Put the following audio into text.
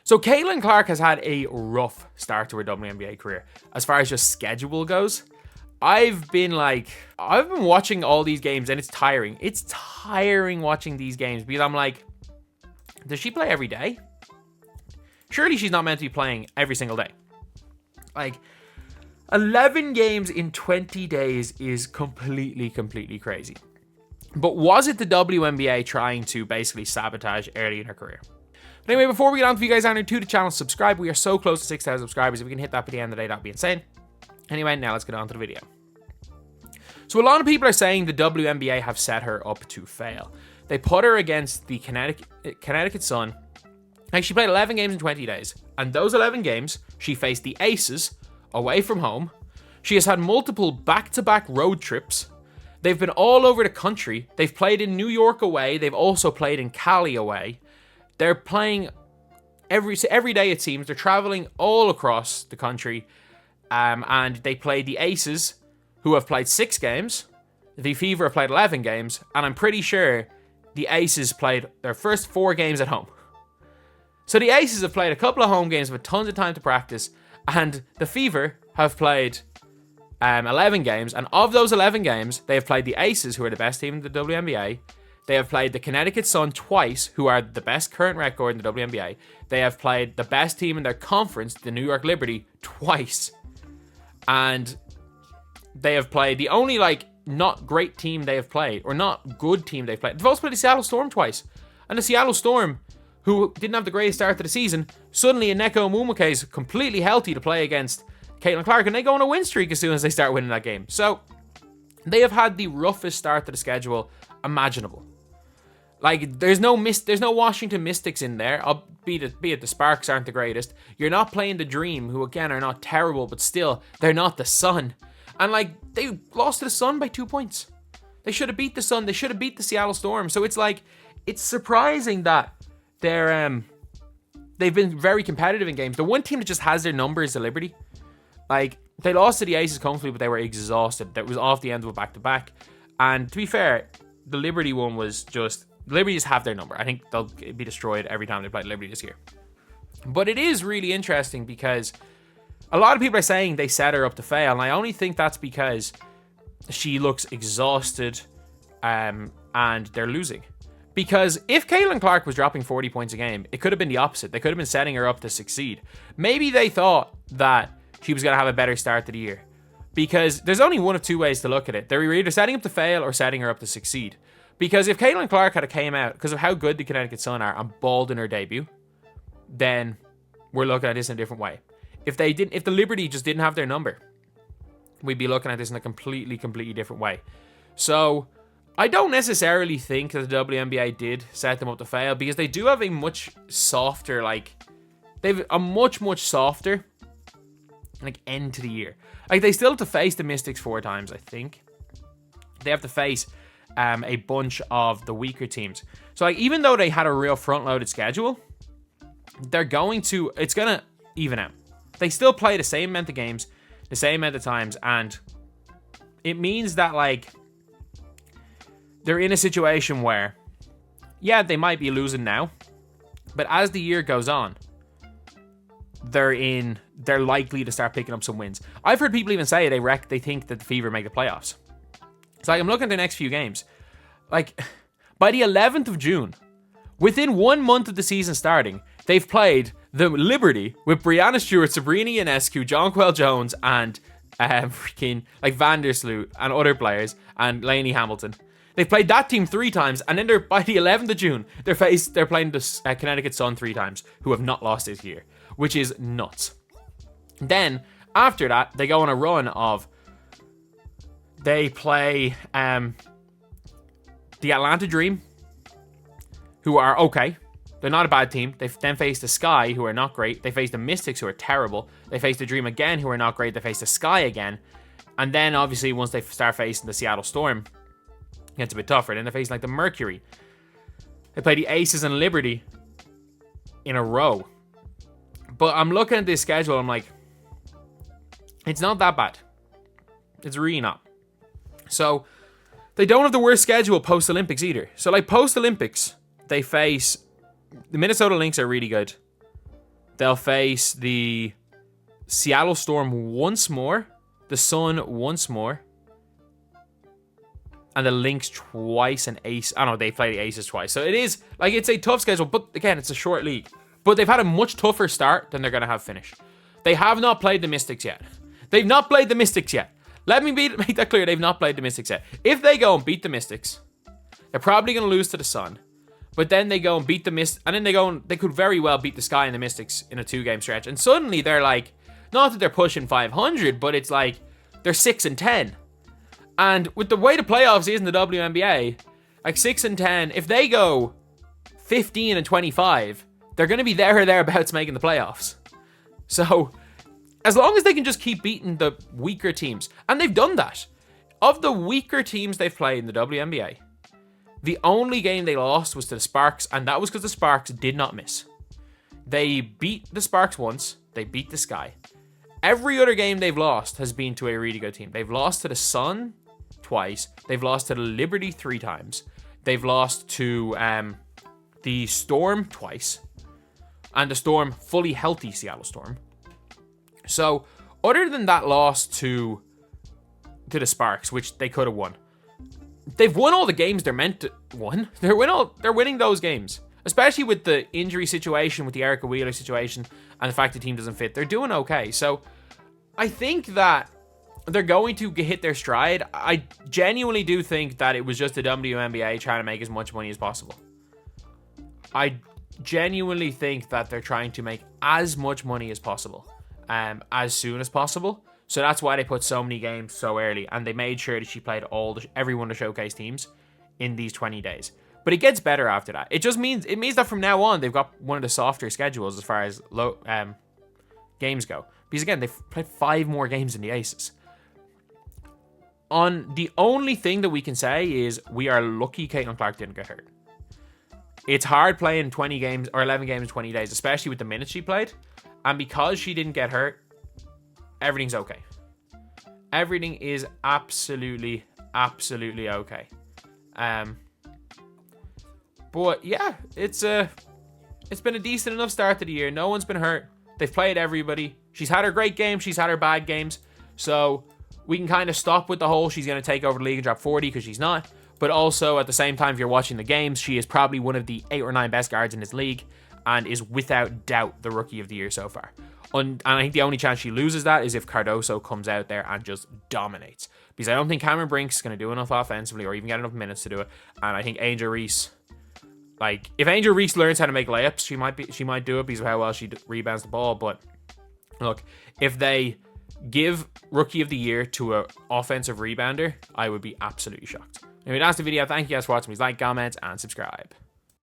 So Caitlin Clark has had a rough start to her WNBA career as far as just schedule goes. I've been watching all these games and it's tiring. It's tiring watching these games because I'm like, does she play every day? Surely she's not meant to be playing every single day. Like, 11 games in 20 days is completely crazy. But was it the WNBA trying to basically sabotage early in her career? But anyway, before we get on, if you guys aren't new to the channel, subscribe. We are so close to 6,000 subscribers. If we can hit that by the end of the day, that'd be insane. Anyway, now let's get on to the video. So a lot of people are saying the WNBA have set her up to fail. They put her against the Connecticut Sun. Like, she played 11 games in 20 days. And those 11 games, she faced the Aces away from home. She has had multiple back-to-back road trips. They've been all over the country. They've played in New York away. They've also played in Cali away. They're playing every day, it seems. They're traveling all across the country. And they played the Aces, who have played 6 games. The Fever have played 11 games. And I'm pretty sure the Aces played their first 4 games at home. So the Aces have played a couple of home games with tons of time to practice. And the Fever have played 11 games. And of those 11 games, they have played the Aces, who are the best team in the WNBA. They have played the Connecticut Sun twice, who are the best current record in the WNBA. They have played the best team in their conference, the New York Liberty, twice. And they have played the only, not great team they have played, or not good team they've played. They've also played the Seattle Storm twice. And the Seattle Storm, who didn't have the greatest start to the season, suddenly Ineko Mumuke is completely healthy to play against Caitlin Clark, and they go on a win streak as soon as they start winning that game. So, they have had the roughest start to the schedule imaginable. Like, there's no Washington Mystics in there, be it the Sparks aren't the greatest. You're not playing the Dream, who again are not terrible, but still, they're not the Sun. And they lost to the Sun by 2 points. They should have beat the Sun, they should have beat the Seattle Storm. So it's surprising that they've been very competitive in games. The one team that just has their number is the Liberty. They lost to the Aces comfortably, but they were exhausted. That was off the end of a back-to-back. And to be fair, the Liberty one was just... Liberty just have their number. I think they'll be destroyed every time they play Liberty this year. But it is really interesting because a lot of people are saying they set her up to fail. And I only think that's because she looks exhausted and they're losing. Because if Caitlin Clark was dropping 40 points a game, it could have been the opposite. They could have been setting her up to succeed. Maybe they thought that she was going to have a better start to the year. Because there's only one of two ways to look at it. They're either setting up to fail or setting her up to succeed. Because if Caitlin Clark had came out, because of how good the Connecticut Sun are, and balled in her debut, then we're looking at this in a different way. If the Liberty just didn't have their number, we'd be looking at this in a completely different way. So, I don't necessarily think that the WNBA did set them up to fail, because they do have a much softer, they've a much softer, end to the year. They still have to face the Mystics 4 times, I think. They have to face a bunch of the weaker teams. So, even though they had a real front-loaded schedule, it's going to even out. They still play the same amount of games, the same amount of times, and it means that, they're in a situation where, yeah, they might be losing now, but as the year goes on, they're likely to start picking up some wins. I've heard people even say they think that the Fever make the playoffs. So I'm looking at their next few games. By the 11th of June, within 1 month of the season starting, they've played the Liberty with Breanna Stewart, Sabrina Ionescu, Jonquel Jones, and Vandersloot and other players, and Lainey Hamilton. They've played that team 3 times, and then by the 11th of June, they're playing the Connecticut Sun 3 times, who have not lost this year, which is nuts. Then, after that, they go on a run of... They play the Atlanta Dream, who are okay. They're not a bad team. They then face the Sky, who are not great. They face the Mystics, who are terrible. They face the Dream again, who are not great. They face the Sky again. And then, obviously, once they start facing the Seattle Storm, it gets a bit tougher. Then they face, the Mercury. They play the Aces and Liberty in a row. But I'm looking at this schedule, I'm like, it's not that bad. It's really not. So, they don't have the worst schedule post-Olympics either. So, post-Olympics, they face... The Minnesota Lynx are really good. They'll face the Seattle Storm once more, the Sun once more, and the Lynx twice, and Ace. I don't know, they play the Aces twice. So it is, like, it's a tough schedule, but again, it's a short league. But they've had a much tougher start than they're going to have finish. They have not played the Mystics yet. They've not played the Mystics yet. Let me make that clear. They've not played the Mystics yet. If they go and beat the Mystics, they're probably going to lose to the Sun. But then they go and beat the Mystics, and then they could very well beat the Sky and the Mystics in a 2-game stretch. And suddenly they're like, not that they're pushing 500, but it's like they're 6-10. And with the way the playoffs is in the WNBA, like 6-10, if they go 15-25, they're going to be there or thereabouts making the playoffs. So, as long as they can just keep beating the weaker teams, and they've done that. Of the weaker teams they've played in the WNBA, the only game they lost was to the Sparks, and that was because the Sparks did not miss. They beat the Sparks once, they beat the Sky. Every other game they've lost has been to a really good team. They've lost to the Sun twice, they've lost to the Liberty 3 times, they've lost to the Storm twice, and the Storm, fully healthy Seattle Storm. So, other than that loss to the Sparks, which they could have won, they've won all the games they're meant to win. They're winning those games. Especially with the injury situation, with the Erica Wheeler situation, and the fact the team doesn't fit. They're doing okay. So, I think that they're going to hit their stride. I genuinely do think that it was just the WNBA trying to make as much money as possible. I genuinely think that they're trying to make as much money as possible, as soon as possible. So that's why they put so many games so early, and they made sure that she played every one of the showcase teams in these 20 days. But it gets better after that. It means that from now on they've got one of the softer schedules as far as games go. Because again, they've played 5 more games than the Aces. The only thing that we can say is we are lucky Caitlin Clark didn't get hurt. It's hard playing 20 games or 11 games in 20 days, especially with the minutes she played. And because she didn't get hurt, everything's okay. Everything is absolutely okay. But yeah, it's been a decent enough start to the year. No one's been hurt. They've played everybody. She's had her great games. She's had her bad games. So we can kind of stop with the whole she's going to take over the league and drop 40, because she's not. But also, at the same time, if you're watching the games, she is probably one of the 8 or 9 best guards in this league and is without doubt the rookie of the year so far. And I think the only chance she loses that is if Cardoso comes out there and just dominates. Because I don't think Cameron Brink's going to do enough offensively or even get enough minutes to do it. And I think Angel Reese, like, if Angel Reese learns how to make layups, she might do it because of how well she rebounds the ball. But look, if they give rookie of the year to an offensive rebounder, I would be absolutely shocked. Anyway, that's the video. Thank you guys for watching. Please like, comment, and subscribe.